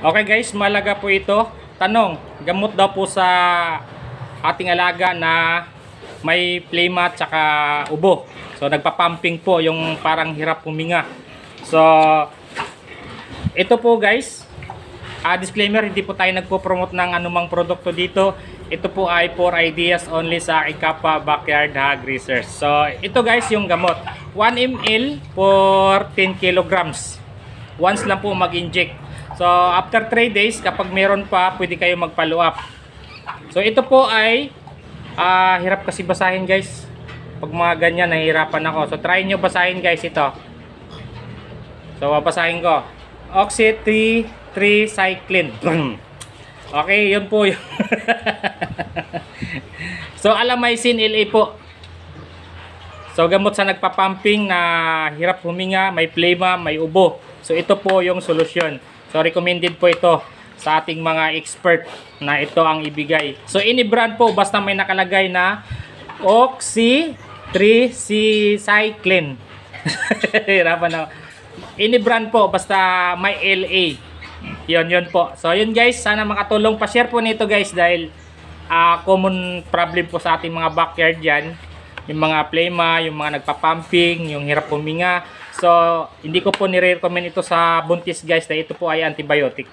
Okay guys, malaga po ito. Tanong, gamot daw po sa ating alaga na may plema at saka ubo. So nagpa-pumping po yung parang hirap huminga. So ito po guys, disclaimer, hindi po tayo nagpo-promote ng anumang produkto dito. Ito po ay for ideas only sa Ikapa Backyard Hog Research. So ito guys yung gamot, 1 ml for 10 kilograms. Once lang po mag-inject. So after 3 days, kapag meron pa, pwede kayo mag-follow up. So ito po ay hirap kasi basahin guys. Pag mga ganyan, nahihirapan ako. So try nyo basahin guys ito. So babasahin ko. Oxytetracycline. Okay, yun po yun. So Alamycin LA po. So gamot sa nagpapumping na hirap huminga, may plema, may ubo. So ito po yung solusyon. So recommended po ito sa ating mga expert na ito ang ibigay. So any brand po basta may nakalagay na Oxytetracycline. Hirapan na. Any brand po basta may LA. Yun po. So yun guys, sana makatulong. Pa-share po nito guys dahil common problem po sa ating mga backyard yan. Yung mga plema, yung mga nagpa-pumping, yung hirap huminga. So hindi ko po nire-recommend ito sa buntis guys dahil ito po ay antibiotic.